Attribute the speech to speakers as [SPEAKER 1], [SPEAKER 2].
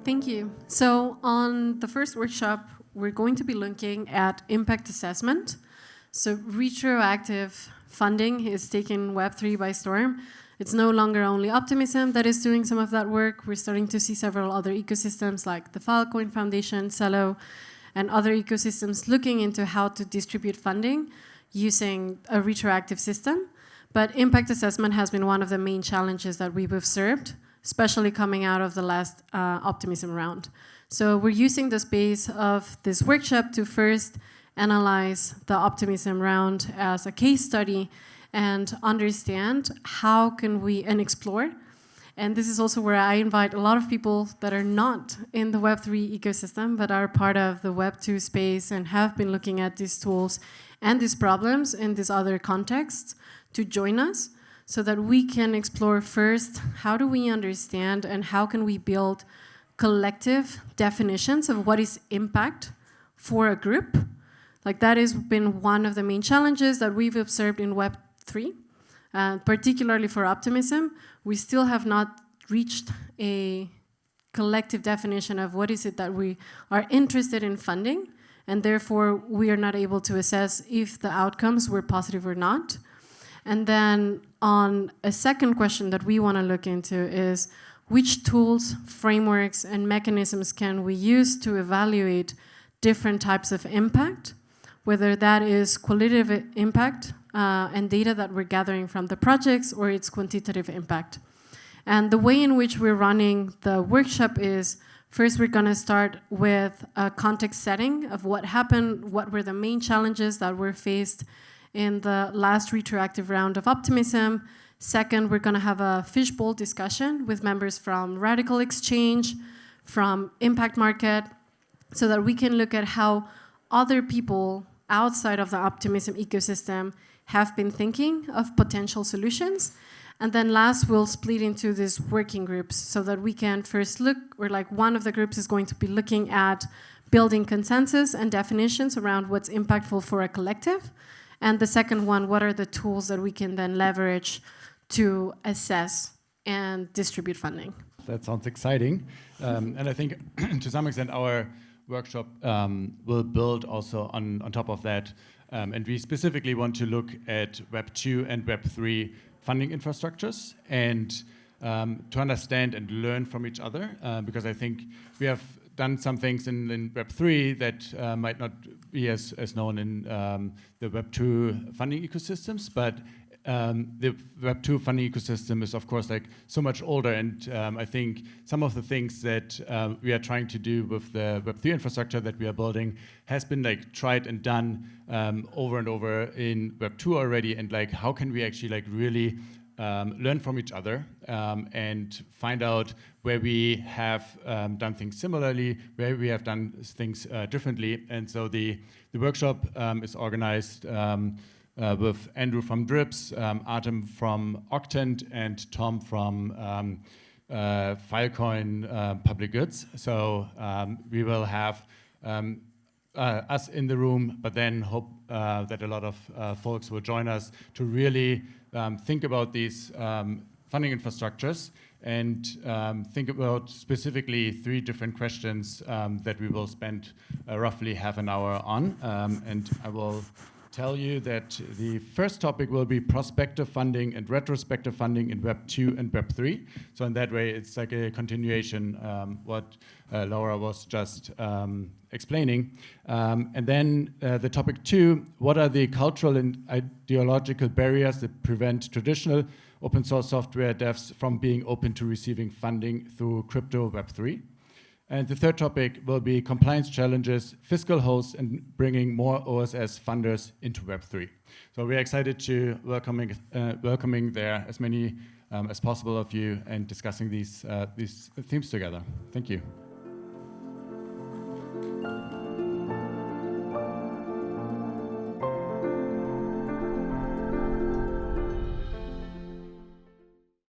[SPEAKER 1] Thank you. So on the first workshop, we're going to be looking at impact assessment. So retroactive funding is taking Web3 by storm. It's no longer only Optimism that is doing some of that work. We're starting to see several other ecosystems like the Filecoin Foundation, Cello, and other ecosystems looking into how to distribute funding using a retroactive system. But impact assessment has been one of the main challenges that we've observed, especially coming out of the last Optimism round. So we're using the space of this workshop to first analyze the Optimism round as a case study and understand how can we, and explore. And this is also where I invite a lot of people that are not in the Web3 ecosystem, but are part of the Web2 space and have been looking at these tools and these problems in these other contexts to join us so that we can explore first, how do we understand and how can we build collective definitions of what is impact for a group. Like that has been one of the main challenges that we've observed in Web3, particularly for Optimism. We still have not reached a collective definition of what is it that we are interested in funding, and therefore we are not able to assess if the outcomes were positive or not. And then on a second question that we want to look into is which tools, frameworks, and mechanisms can we use to evaluate different types of impact, whether that is qualitative impact and data that we're gathering from the projects, or it's quantitative impact. And the way in which we're running the workshop is, first we're going to start with a context setting of what happened, what were the main challenges that were faced in the last retroactive round of Optimism. Second, we're going to have a fishbowl discussion with members from Radical Exchange, from Impact Market, so that we can look at how other people outside of the Optimism ecosystem have been thinking of potential solutions. And then last, we'll split into these working groups so that we can first look, or like one of the groups is going to be looking at building consensus and definitions around what's impactful for a collective. And the second one, what are the tools that we can then leverage to assess and distribute funding?
[SPEAKER 2] That sounds exciting. And I think to some extent our workshop will build also on top of that. And we specifically want to look at Web 2 and Web 3 funding infrastructures and to understand and learn from each other, because I think we have done some things in Web 3 that might not be as known in the Web 2 funding ecosystems, but the Web 2 funding ecosystem is of course like so much older, and I think some of the things that we are trying to do with the Web 3 infrastructure that we are building has been like tried and done over and over in Web 2 already, and like how can we actually like really learn from each other and find out where we have done things similarly, where we have done things differently. And so the workshop is organized with Andrew from Drips, Artem from Octant, and Tom from Filecoin Public Goods. So we will have us in the room, but then hope that a lot of folks will join us to really think about these funding infrastructures and think about specifically 3 different questions that we will spend roughly half an hour on. And I will tell you that the first topic will be prospective funding and retrospective funding in Web 2 and Web 3. So in that way, it's like a continuation what Laura was just explaining. And then the topic 2, what are the cultural and ideological barriers that prevent traditional open source software devs from being open to receiving funding through crypto Web 3? And the third topic will be compliance challenges, fiscal hosts, and bringing more OSS funders into Web 3. So we're excited to welcoming there as many as possible of you and discussing these themes together. Thank you.